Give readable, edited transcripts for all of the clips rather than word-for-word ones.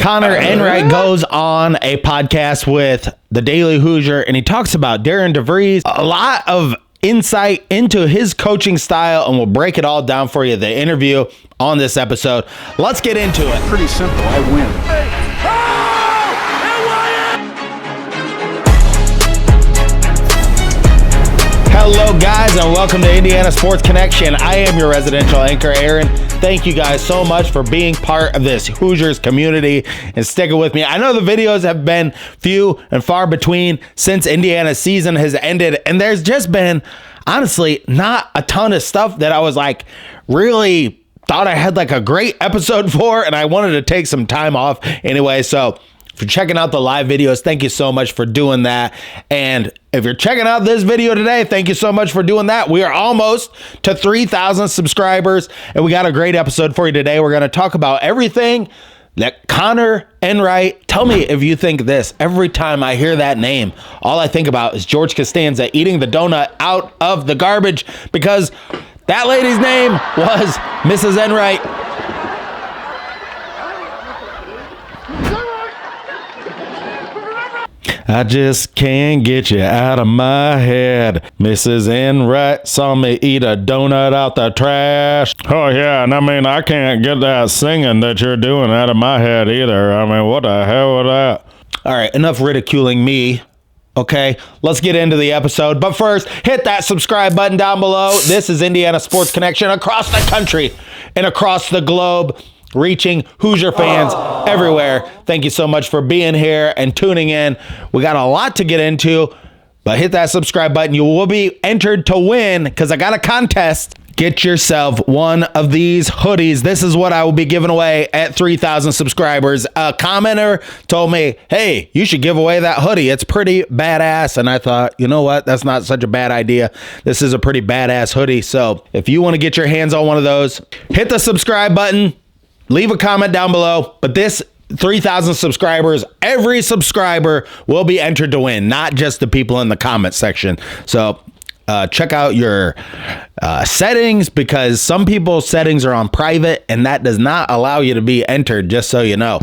Conor Enright goes on a podcast with the Daily Hoosier, and he talks about Dere and DeVries, a lot of insight into his coaching style, and we'll break it all down for you, the interview on this episode. Let's get into it. Pretty simple. I win. Hello, guys, and welcome to Indiana Sports Connection. I am your residential anchor, Aaron. Thank you guys so much for being part of this Hoosiers community and sticking with me. I know the videos have been few and far between since Indiana's season has ended, and there's just been, honestly, not a ton of stuff that I was like really thought I had like a great episode for, and I wanted to take some time off anyway. So for checking out the live videos, thank you so much for doing that. And if you're checking out this video today, thank you so much for doing that. We are almost to 3,000 subscribers, and we got a great episode for you today. We're going to talk about everything that Conor Enright. Tell me if you think this. Every time I hear that name, all I think about is George Costanza eating the donut out of the garbage, because that lady's name was Mrs. Enright. I just can't get you out of my head. Mrs. Enright saw me eat a donut out the trash. Oh, yeah, and I mean, I can't get that singing that you're doing out of my head either. I mean, what the hell was that? All right, enough ridiculing me. Okay, let's get into the episode. But first, hit that subscribe button down below. This is Indiana Sports Connection across the country and across the globe, reaching Hoosier fans everywhere. Thank you so much for being here and tuning in. We got a lot to get into, but hit that subscribe button. You will be entered to win, because I got a contest. Get yourself one of these hoodies. This is what I will be giving away at 3,000 subscribers. A commenter told me, hey, you should give away that hoodie. It's pretty badass. And I thought, you know what? That's not such a bad idea. This is a pretty badass hoodie. So if you want to get your hands on one of those, hit the subscribe button. Leave a comment down below, but this 3,000 subscribers, every subscriber will be entered to win, not just the people in the comment section. So check out your settings, because some people's settings are on private, and that does not allow you to be entered, just so you know,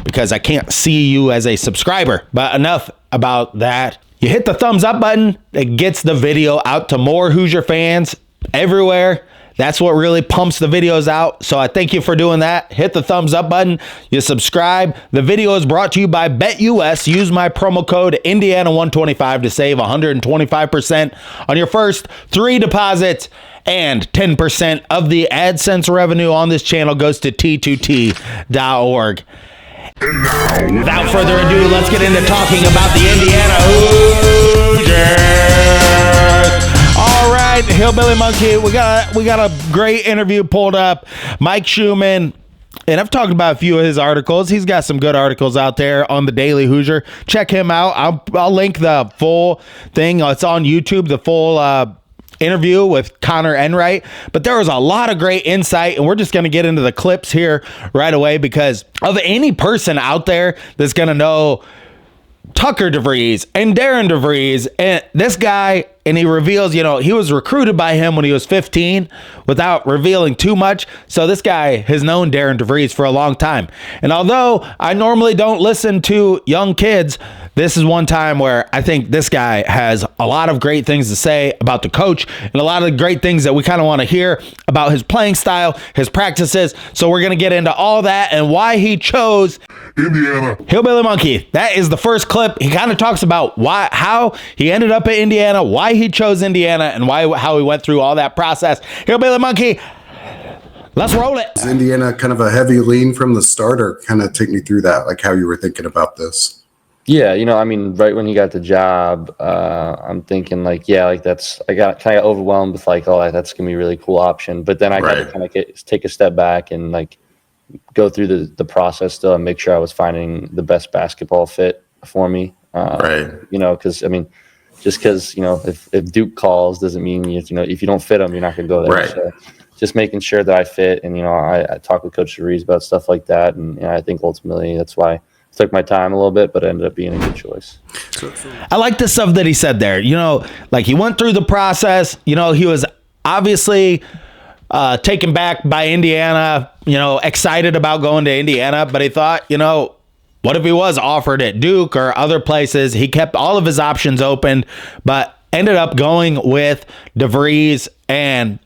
because I can't see you as a subscriber. But enough about that. You hit the thumbs up button. It gets the video out to more Hoosier fans everywhere. That's what really pumps the videos out. So I thank you for doing that. Hit the thumbs up button. You subscribe. The video is brought to you by BetUS. Use my promo code Indiana125 to save 125% on your first 3 deposits, and 10% of the AdSense revenue on this channel goes to T2T.org. Without further ado, let's get into talking about the Indiana Hoosiers. All right, Hillbilly Monkey, we got a great interview pulled up. Mike Scheumann, and I've talked about a few of his articles. He's got some good articles out there on the Daily Hoosier. Check him out. I'll link the full thing. It's on YouTube, the full interview with Conor Enright. But there was a lot of great insight, and we're just going to get into the clips here right away, because of any person out there that's going to know Tucker DeVries and Darren DeVries, and this guy, and he reveals, you know, he was recruited by him when he was 15 without revealing too much. So this guy has known Darren DeVries for a long time. And although I normally don't listen to young kids, this is one time where I think this guy has a lot of great things to say about the coach, and a lot of the great things that we kind of want to hear about his playing style, his practices. So we're going to get into all that and why he chose Indiana. Hillbilly Monkey. That is the first clip. He kind of talks about how he ended up at Indiana, why he chose Indiana, and how he went through all that process. Hillbilly Monkey, let's roll it. Is Indiana kind of a heavy lean from the start, or kind of take me through that, like how you were thinking about this? Yeah, you know, I mean, right when he got the job, I'm thinking like, yeah, like I got kind of overwhelmed with like, oh, that's gonna be a really cool option. But then I got to kind of take a step back and like go through the process still and make sure I was finding the best basketball fit for me. You know, because I mean, just because, you know, if Duke calls doesn't mean you know, if you don't fit them, you're not gonna go there. Right. So just making sure that I fit, and you know, I talk with Coach Dere about stuff like that, and you know, I think ultimately that's why took my time a little bit, but it ended up being a good choice. I like the stuff that he said there. You know, like he went through the process. You know, he was obviously taken back by Indiana, you know, excited about going to Indiana, but he thought, you know, What if he was offered at Duke or other places? He kept all of his options open, but ended up going with DeVries. And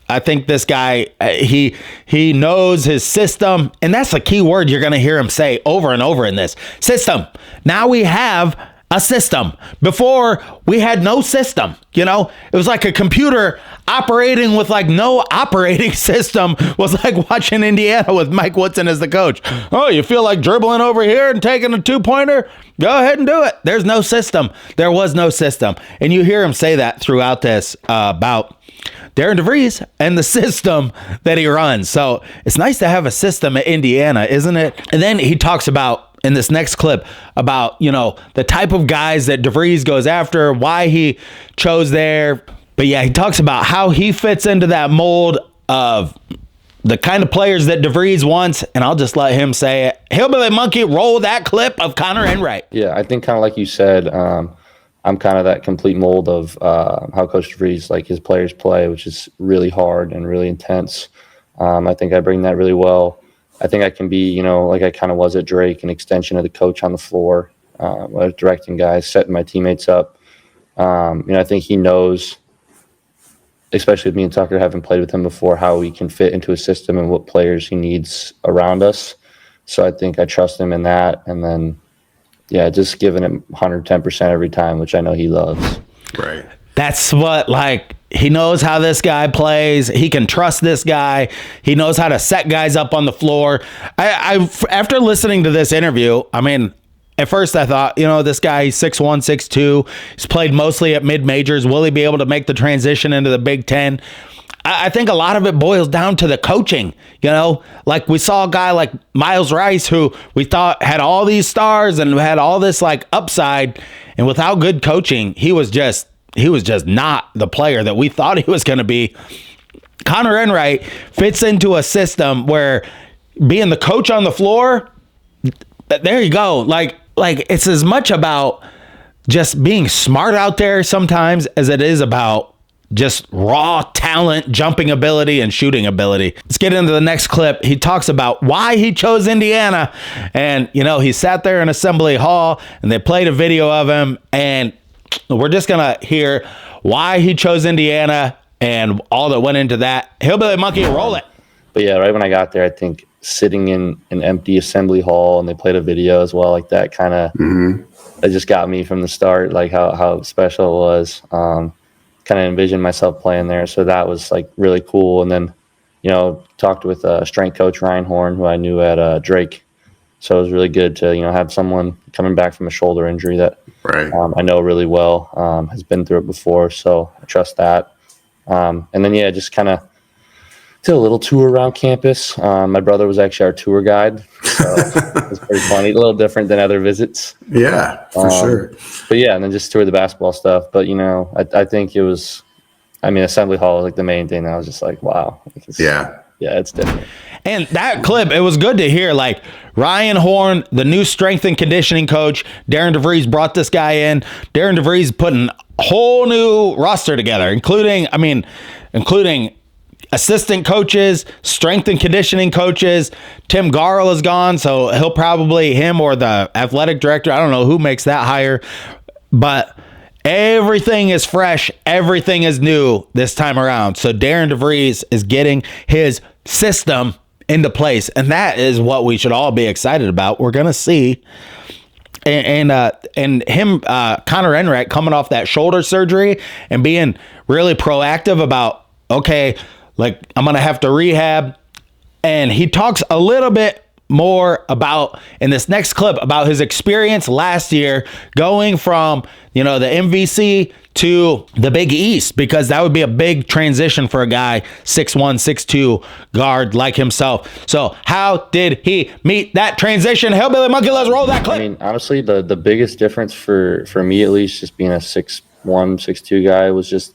I think this guy, he knows his system. And that's a key word you're going to hear him say over and over in this. System. Now we have a system. Before, we had no system. You know, it was like a computer operating with like no operating system. Was like watching Indiana with Mike Woodson as the coach. Oh, you feel like dribbling over here and taking a 2-pointer? Go ahead and do it. There's no system. There was no system. And you hear him say that throughout this about Darren DeVries and the system that he runs. So it's nice to have a system at Indiana, isn't it? And then he talks about, in this next clip, about, you know, the type of guys that DeVries goes after, why he chose there. But yeah, he talks about how he fits into that mold of the kind of players that DeVries wants. And I'll just let him say it. Hillbilly Monkey, roll that clip of Conor Enright. Yeah, I think kind of like you said, I'm kind of that complete mold of how Coach DeVries, like his players play, which is really hard and really intense. I think I bring that really well. I think I can be, you know, like I kind of was at Drake, an extension of the coach on the floor, directing guys, setting my teammates up. You know, I think he knows, especially with me and Tucker having played with him before, how we can fit into a system and what players he needs around us. So I think I trust him in that. And then, yeah, just giving him 110% every time, which I know he loves. Right. That's what, like, he knows how this guy plays. He can trust this guy. He knows how to set guys up on the floor. I after listening to this interview, I mean, at first I thought, you know, this guy, he's 6'1", 6'2". He's played mostly at mid-majors. Will he be able to make the transition into the Big Ten? I think a lot of it boils down to the coaching. You know, like we saw a guy like Miles Rice, who we thought had all these stars and had all this like upside, and without good coaching, he was just not the player that we thought he was going to be. Conor Enright fits into a system where being the coach on the floor, there you go. Like it's as much about just being smart out there sometimes as it is about just raw talent, jumping ability, and shooting ability. Let's get into the next clip. He talks about why he chose Indiana. And, you know, he sat there in Assembly Hall and they played a video of him, and we're just going to hear why he chose Indiana and all that went into that. Hillbilly Monkey, roll it. But yeah, right when I got there, I think sitting in an empty Assembly Hall and they played a video as well, like that kind of, it just got me from the start, like how special it was. Kind of envisioned myself playing there. So that was like really cool. And then, you know, talked with strength coach Ryan Horn, who I knew at Drake. So it was really good to, you know, have someone coming back from a shoulder injury that I know really well, has been through it before. So I trust that. And then, yeah, just kind of did a little tour around campus. My brother was actually our tour guide. So it was pretty funny, a little different than other visits. Yeah, for sure. But yeah, and then just tour the basketball stuff. But, you know, I think it was, I mean, Assembly Hall was like the main thing. I was just like, wow. Yeah, it's different. And that clip, it was good to hear, like, Ryan Horn, the new strength and conditioning coach, Darren DeVries brought this guy in. Darren DeVries putting a whole new roster together, including assistant coaches, strength and conditioning coaches. Tim Garl is gone, so he'll probably, him or the athletic director, I don't know who makes that hire, but everything is fresh. Everything is new this time around. So Darren DeVries is getting his system into place, and that is what we should all be excited about. We're going to see. And him, Conor Enright, coming off that shoulder surgery and being really proactive about, okay, like, I'm going to have to rehab. And he talks a little bit more about, in this next clip, about his experience last year going from, you know, the MVC to the Big East, because that would be a big transition for a guy 6'1", 6'2" guard like himself. So how did he meet that transition? Hillbilly Monkey, let's roll that clip. I mean, honestly, the biggest difference for me, at least, just being a 6'1", 6'2" guy, was just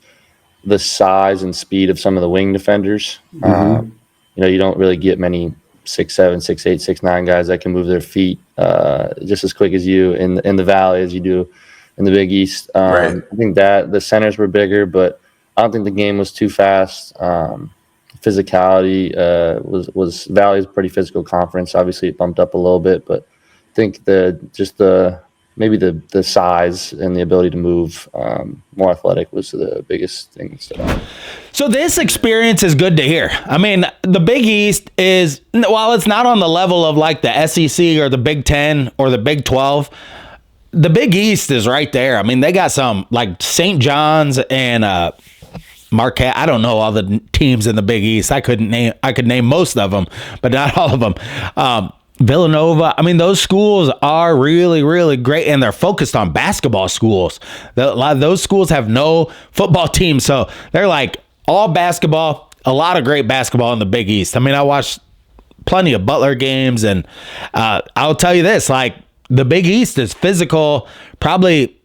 the size and speed of some of the wing defenders. You know, you don't really get many 6'7", 6'8", 6'9" guys that can move their feet just as quick as you in the Valley as you do in the Big East. I think that the centers were bigger, but I don't think the game was too fast. Physicality was Valley's a pretty physical conference. Obviously, it bumped up a little bit, but think maybe the size and the ability to move more athletic was the biggest thing that stood out. So this experience is good to hear. I mean, the Big East is, while it's not on the level of like the SEC or the Big 10 or the Big 12, the Big East is right there. I mean, they got some like St. John's and Marquette. I don't know all the teams in the Big East. I could name most of them, but not all of them. Villanova. I mean, those schools are really, really great, and they're focused on basketball schools. A lot of those schools have no football team, so they're like all basketball. A lot of great basketball in the Big East. I mean, I watched plenty of Butler games, and I'll tell you this: like the Big East is physical. Probably,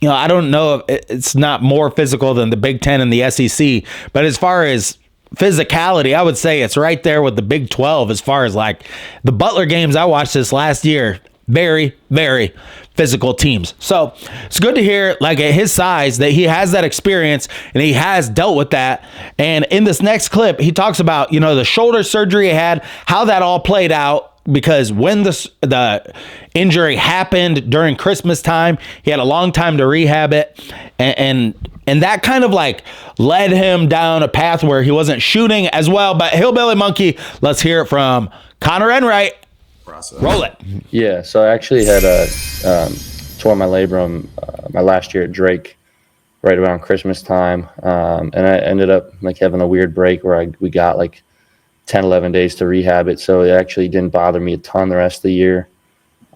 I don't know if it's not more physical than the Big 10 and the SEC, but as far as physicality, I would say it's right there with the Big 12 as far as like the Butler games I watched this last year. Very, very physical teams. So it's good to hear, like at his size, that he has that experience and he has dealt with that. And in this next clip, he talks about, the shoulder surgery he had, how that all played out. Because when the injury happened during Christmas time, he had a long time to rehab it. And that kind of like led him down a path where he wasn't shooting as well. But Hillbilly Monkey, let's hear it from Conor Enright. Roll it. Yeah, so I actually had tore my labrum my last year at Drake right around Christmas time. And I ended up like having a weird break where we got like 10, 11 days to rehab it. So it actually didn't bother me a ton the rest of the year.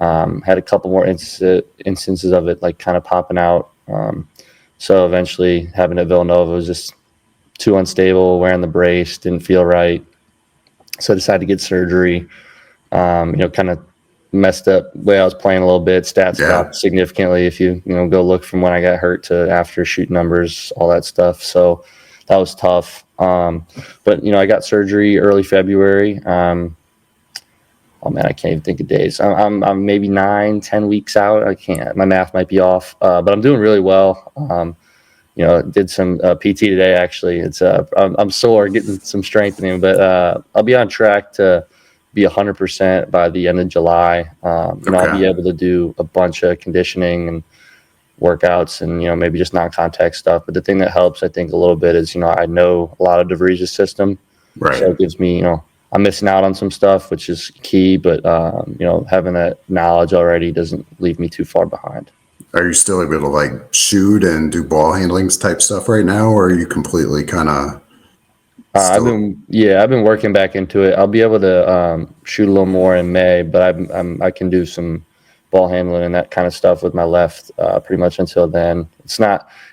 Had a couple more instances of it like kind of popping out. So eventually having it at Villanova was just too unstable, wearing the brace, didn't feel right. So I decided to get surgery. Kind of messed up the way I was playing a little bit. Stats dropped significantly if you go look from when I got hurt to after, shoot numbers, all that stuff. So that was tough. But I got surgery early February. Oh man, I can't even think of days. I'm maybe 9-10 weeks out. I can't. My math might be off, but I'm doing really well. Did some PT today. Actually, it's I'm sore, getting some strengthening, but I'll be on track to be 100% by the end of July. I'll be able to do a bunch of conditioning and workouts and maybe just non-contact stuff. But the thing that helps, I think, a little bit is I know a lot of DeVries' system, right? So it gives me I'm missing out on some stuff, which is key, but having that knowledge already doesn't leave me too far behind. Are you still able to like shoot and do ball handlings type stuff right now, or are you completely kind of I've been working back into it. I'll be able to shoot a little more in May, but I can do some ball handling and that kind of stuff with my left pretty much until then.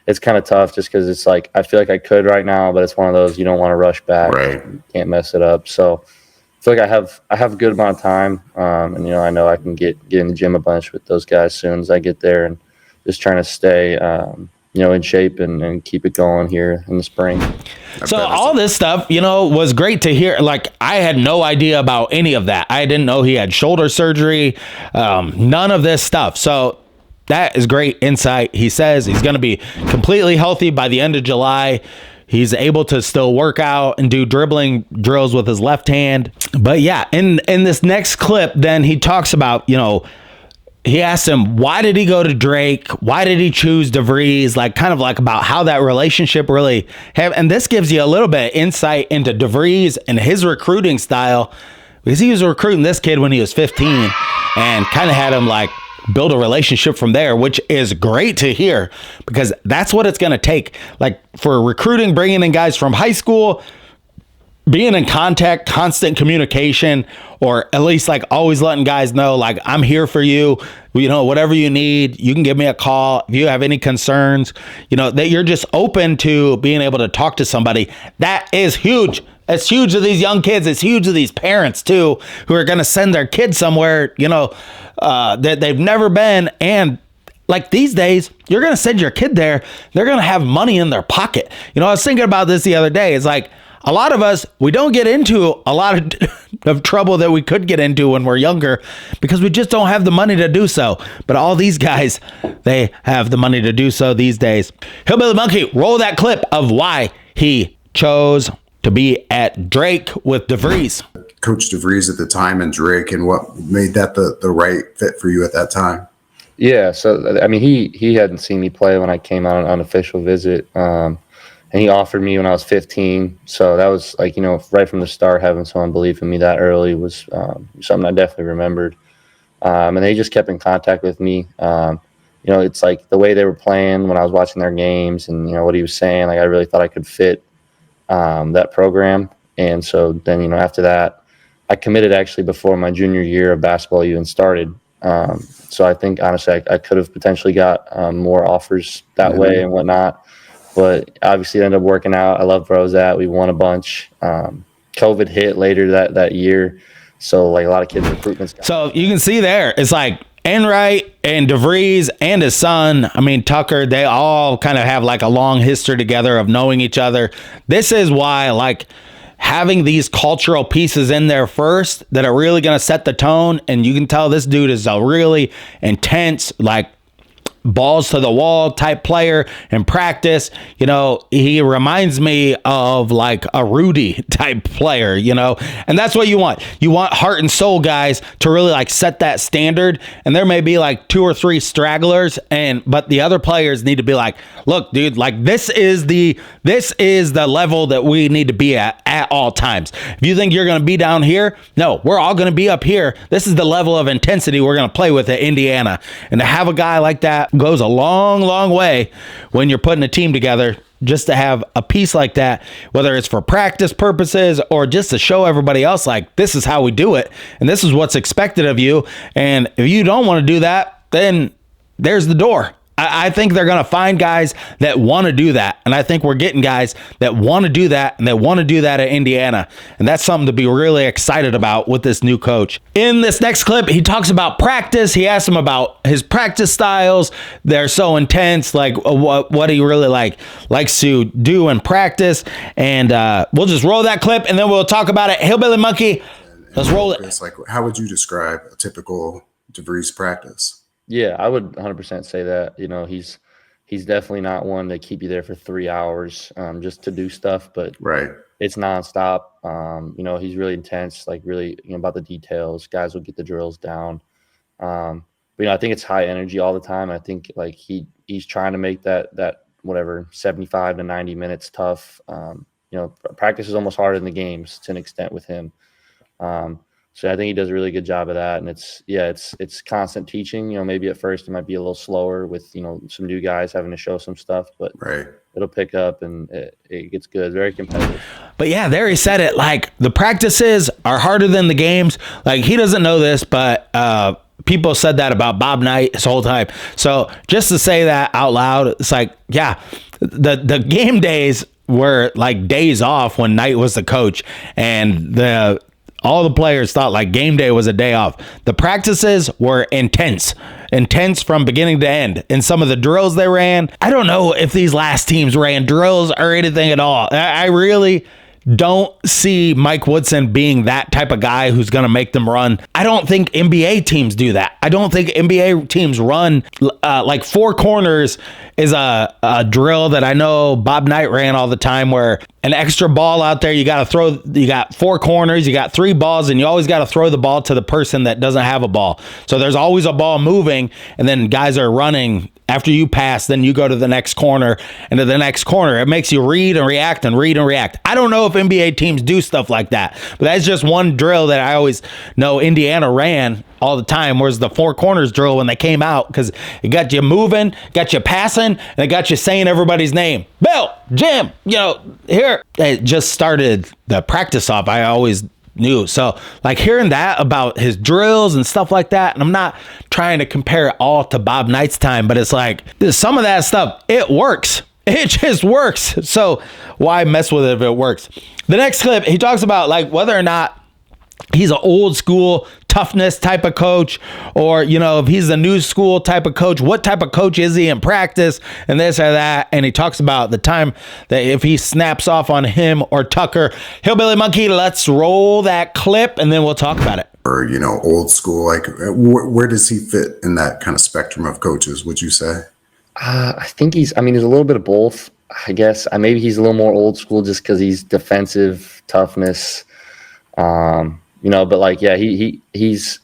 It's kind of tough just because it's like I feel like I could right now, but it's one of those you don't want to rush back. Right. You can't mess it up. So I feel like I have a good amount of time, and I know I can get in the gym a bunch with those guys as soon as I get there, and just trying to stay in shape and keep it going here in the spring. So all this stuff, was great to hear. Like I had no idea about any of that. I didn't know he had shoulder surgery, none of this stuff. So that is great insight. He says he's going to be completely healthy by the end of July. He's able to still work out and do dribbling drills with his left hand. But yeah, in this next clip, then he talks about, he asked him, why did he go to Drake? Why did he choose DeVries? Like kind of like about how that relationship really and this gives you a little bit of insight into DeVries and his recruiting style, because he was recruiting this kid when he was 15 and kind of had him like build a relationship from there, which is great to hear because that's what it's going to take. Like for recruiting, bringing in guys from high school, being in contact, constant communication, or at least like always letting guys know, like, I'm here for you, whatever you need, you can give me a call. If you have any concerns, that you're just open to being able to talk to somebody. That is huge. It's huge to these young kids. It's huge to these parents too, who are going to send their kids somewhere, that they've never been. And like these days, you're going to send your kid there. They're going to have money in their pocket. I was thinking about this the other day. It's like, a lot of us, we don't get into a lot of trouble that we could get into when we're younger because we just don't have the money to do so. But all these guys, they have the money to do so these days. Hillbilly Monkey, roll that clip of why he chose to be at Drake with DeVries. Coach DeVries at the time and Drake, and what made that the right fit for you at that time? Yeah, so I mean, he hadn't seen me play when I came on an unofficial visit, and he offered me when I was 15. So that was like, right from the start, having someone believe in me that early was something I definitely remembered. And they just kept in contact with me. It's like the way they were playing when I was watching their games, and what he was saying. Like I really thought I could fit that program, and so then after that, I committed actually before my junior year of basketball even started. So I think honestly I could have potentially got more offers that way and whatnot, but obviously it ended up working out. I love where I was at. We won a bunch. COVID hit later that year, so like a lot of kids' recruitments. So you can see there, it's like Enright and DeVries and his son, I mean Tucker, they all kind of have like a long history together of knowing each other. This is why like having these cultural pieces in there first that are really going to set the tone. And you can tell this dude is a really intense, like balls to the wall type player in practice. He reminds me of like a Rudy type player, and that's what you want. You want heart and soul guys to really like set that standard. And there may be like 2 or 3 stragglers, but the other players need to be like, look, dude, like this is the level that we need to be at all times. If you think you're going to be down here, no, we're all going to be up here. This is the level of intensity we're going to play with at Indiana. And to have a guy like that goes a long, long way when you're putting a team together. Just to have a piece like that, whether it's for practice purposes or just to show everybody else, like, this is how we do it, and this is what's expected of you. And if you don't want to do that, then there's the door. I think they're going to find guys that want to do that. And I think we're getting guys that want to do that, and that want to do that at Indiana. And that's something to be really excited about with this new coach. In this next clip, he talks about practice. He asks him about his practice styles. They're so intense, like what he really likes to do in practice. And we'll just roll that clip, and then we'll talk about it. Hillbilly Monkey, let's roll it. It's like, how would you describe a typical DeVries practice? Yeah, I would 100% say that. He's definitely not one to keep you there for 3 hours just to do stuff, but right, it's nonstop. He's really intense, like really about the details. Guys will get the drills down. But I think it's high energy all the time. I think like he's trying to make that whatever 75 to 90 minutes tough. Practice is almost harder than the games to an extent with him. So I think he does a really good job of that. And it's constant teaching. Maybe at first it might be a little slower with, some new guys having to show some stuff, but right, it'll pick up and it gets good. It's very competitive. But yeah, there he said it. Like the practices are harder than the games. Like he doesn't know this, but people said that about Bob Knight his whole time. So just to say that out loud, it's like, yeah, the game days were like days off when Knight was the coach, and all the players thought like game day was a day off. The practices were intense from beginning to end. And some of the drills they ran, I don't know if these last teams ran drills or anything at all. I really don't see Mike Woodson being that type of guy who's going to make them run. I don't think NBA teams do that. I don't think NBA teams run like 4 corners is a drill that I know Bob Knight ran all the time, where an extra ball out there, you got 4 corners, you got 3 balls, and you always got to throw the ball to the person that doesn't have a ball. So there's always a ball moving, and then guys are running. After you pass, then you go to the next corner and to the next corner. It makes you read and react and read and react. I don't know if NBA teams do stuff like that, but that's just one drill that I always know Indiana ran all the time, was the 4 corners drill when they came out, because it got you moving, got you passing, and it got you saying everybody's name. Bill, Jim, here. It just started the practice off. I always knew. So like hearing that about his drills and stuff like that, and I'm not trying to compare it all to Bob Knight's time, but it's like some of that stuff, it works. It just works. So why mess with it if it works? The next clip, he talks about like whether or not he's an old school toughness type of coach, or if he's a new school type of coach. What type of coach is he in practice, and this or that? And he talks about the time that if he snaps off on him or Tucker. Hillbilly Monkey, let's roll that clip and then we'll talk about it. Or old school, like where does he fit in that kind of spectrum of coaches, would you say? I think he's a little bit of both, I guess. Maybe he's a little more old school just because he's defensive toughness. but like, yeah, he's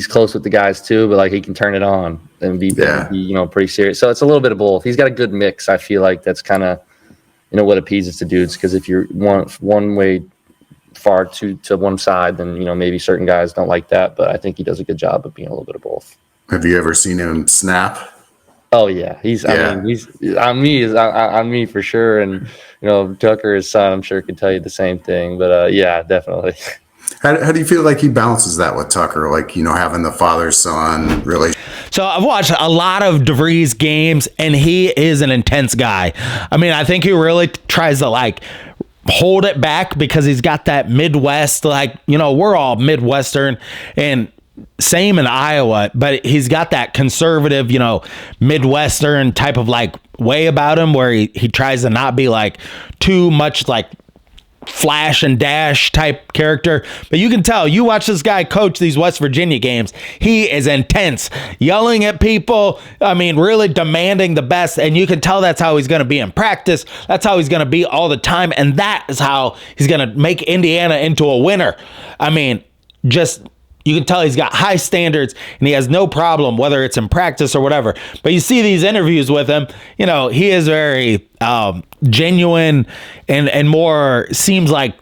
close with the guys too, but like he can turn it on and be pretty serious. So it's a little bit of both. He's got a good mix. I feel like that's kind of, what appeases to dudes. Because if you're one way far to one side, then, maybe certain guys don't like that. But I think he does a good job of being a little bit of both. Have you ever seen him snap? Oh yeah, he's on me for sure. And, Tucker, his son, I'm sure could tell you the same thing, but yeah, definitely. How do you feel like he balances that with Tucker? Like, having the father-son relationship. So I've watched a lot of DeVries games, and he is an intense guy. I mean, I think he really tries to like hold it back because he's got that Midwest, like, we're all Midwestern and same in Iowa, but he's got that conservative, Midwestern type of like way about him where he tries to not be like too much like flash and dash type character. But you can tell, you watch this guy coach these West Virginia games, he is intense, yelling at people. I mean, really demanding the best. And you can tell that's how he's going to be in practice. That's how he's going to be all the time. And that is how he's going to make Indiana into a winner. I mean, you can tell he's got high standards and he has no problem, whether it's in practice or whatever. But you see these interviews with him, he is very genuine and more seems like,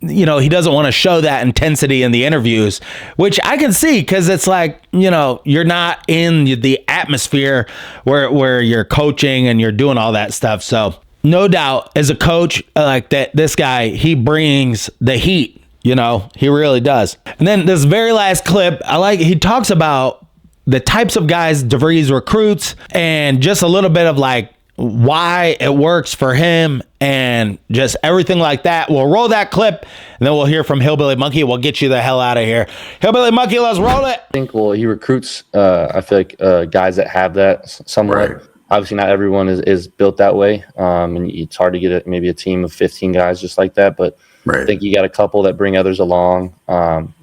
he doesn't want to show that intensity in the interviews, which I can see because it's like, you're not in the atmosphere where you're coaching and you're doing all that stuff. So no doubt as a coach like that, this guy, he brings the heat. He really does. And then this very last clip, he talks about the types of guys DeVries recruits and just a little bit of like why it works for him and just everything like that. We'll roll that clip and then we'll hear from Hillbilly Monkey. We'll get you the hell out of here. Hillbilly Monkey, let's roll it. I think, he recruits, I feel like guys that have that somewhat. Right. Obviously, not everyone is built that way. And it's hard to get maybe a team of 15 guys just like that. But right. I think you got a couple that bring others along.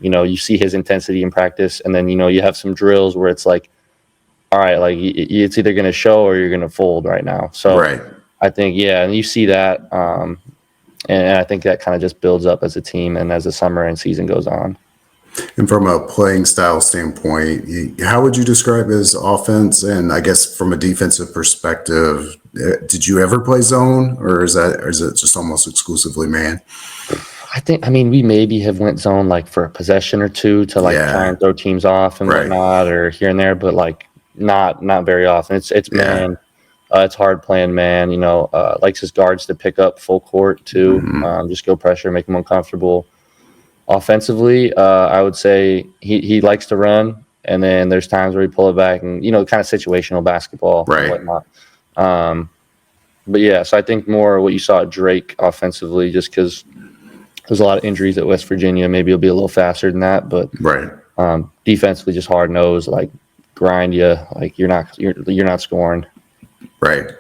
You see his intensity in practice, and then, you have some drills where it's like, all right, like it's either going to show or you're going to fold right now. So right. I think, and you see that. And I think that kind of just builds up as a team and as the summer and season goes on. And from a playing style standpoint, how would you describe his offense? And I guess from a defensive perspective, did you ever play zone, or is it just almost exclusively man? We maybe have went zone like for a possession or two to like try and throw teams off and whatnot, or here and there, but like not very often. It's man. It's hard playing man. Likes his guards to pick up full court too. Just go pressure, make them uncomfortable. Offensively, I would say he likes to run, and then there's times where he pull it back and, kind of situational basketball and whatnot. But yeah, so I think more what you saw at Drake offensively, just because there's a lot of injuries at West Virginia. Maybe it'll be a little faster than that, but defensively just hard nosed, like grind you, like you're not scoring. Right.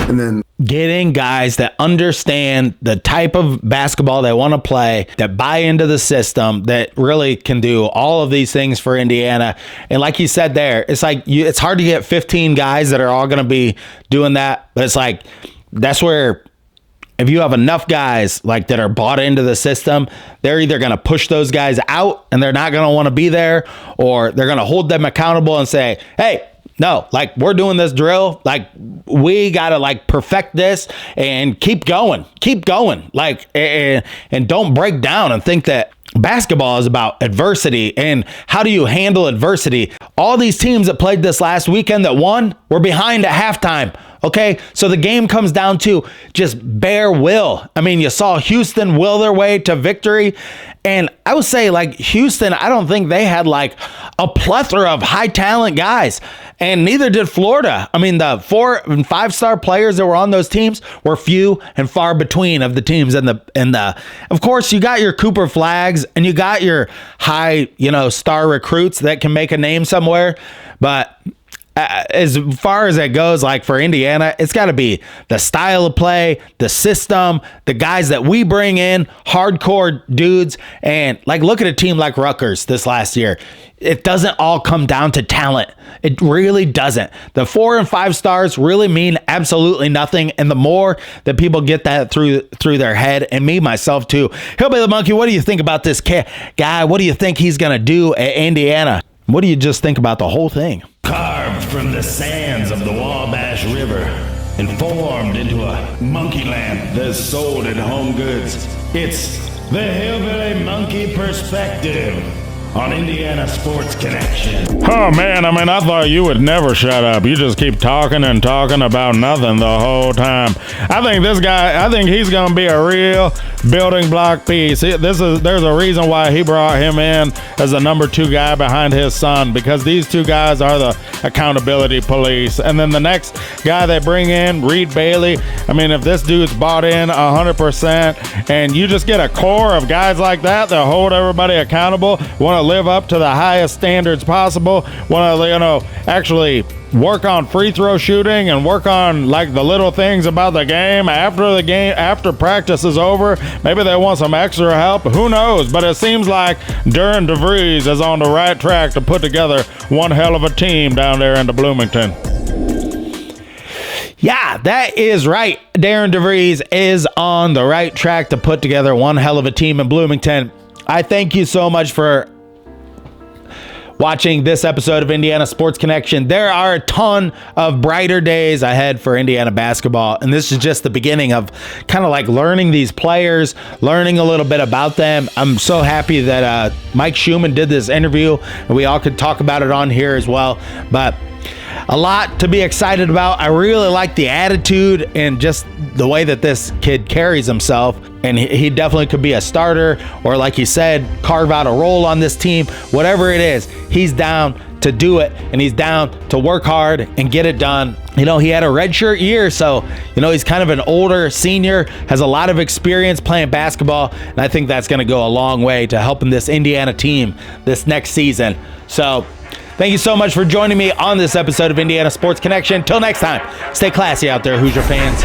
And then getting guys that understand the type of basketball they want to play, that buy into the system, that really can do all of these things for Indiana. And like you said there, it's like it's hard to get 15 guys that are all going to be doing that. But it's like that's where if you have enough guys like that are bought into the system, they're either going to push those guys out and they're not going to want to be there, or they're going to hold them accountable and say, hey, no, like we're doing this drill. Like we got to like perfect this and keep going, like, and don't break down and think that basketball is about adversity and how do you handle adversity. All these teams that played this last weekend that won were behind at halftime. Okay, so the game comes down to just bare will. I mean, you saw Houston will their way to victory. And I would say, like, Houston, I don't think they had, like, a plethora of high talent guys. And neither did Florida. I mean, the 4- and 5-star players that were on those teams were few and far between of the teams. And of course, you got your Cooper Flags and you got your high, star recruits that can make a name somewhere. But as far as it goes, like for Indiana, it's got to be the style of play, the system, the guys that we bring in, hardcore dudes. And like, look at a team like Rutgers this last year. It doesn't all come down to talent. It really doesn't. The 4 and 5 stars really mean absolutely nothing. And the more that people get that through their head, and me, myself too. Hillbilly the Monkey, what do you think about this guy? What do you think he's going to do at Indiana? What do you just think about the whole thing? Carved from the sands of the Wabash River and formed into a monkey lamp that's sold at Home Goods. It's the Hillbilly Monkey Perspective on Indiana Sports Connection. Oh man, I mean, I thought you would never shut up. You just keep talking and talking about nothing the whole time. I think he's gonna be a real building block piece. There's a reason why he brought him in as the number 2 guy behind his son, because these 2 guys are the accountability police. And then the next guy they bring in, Reed Bailey, I mean, if this dude's bought in 100% and you just get a core of guys like that that hold everybody accountable, want to live up to the highest standards possible, want to, actually work on free throw shooting and work on like the little things about the game after practice is over. Maybe they want some extra help. Who knows? But it seems like Dere and DeVries is on the right track to put together one hell of a team down there in the Bloomington. Yeah, that is right. Dere and DeVries is on the right track to put together one hell of a team in Bloomington. I thank you so much for watching this episode of Indiana Sports Connection. There are a ton of brighter days ahead for Indiana basketball, and this is just the beginning of kind of like learning these players, learning a little bit about them. I'm so happy that Mike Scheumann did this interview, and we all could talk about it on here as well. But a lot to be excited about. I really like the attitude and just the way that this kid carries himself. And he definitely could be a starter, or like he said, carve out a role on this team. Whatever it is, he's down to do it, and he's down to work hard and get it done. He had a redshirt year, so he's kind of an older senior, has a lot of experience playing basketball, and I think that's going to go a long way to helping this Indiana team this next season. So thank you so much for joining me on this episode of Indiana Sports Connection. Till next time, stay classy out there, Hoosier fans.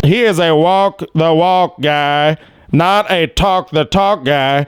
He is a walk the walk guy, not a talk the talk guy.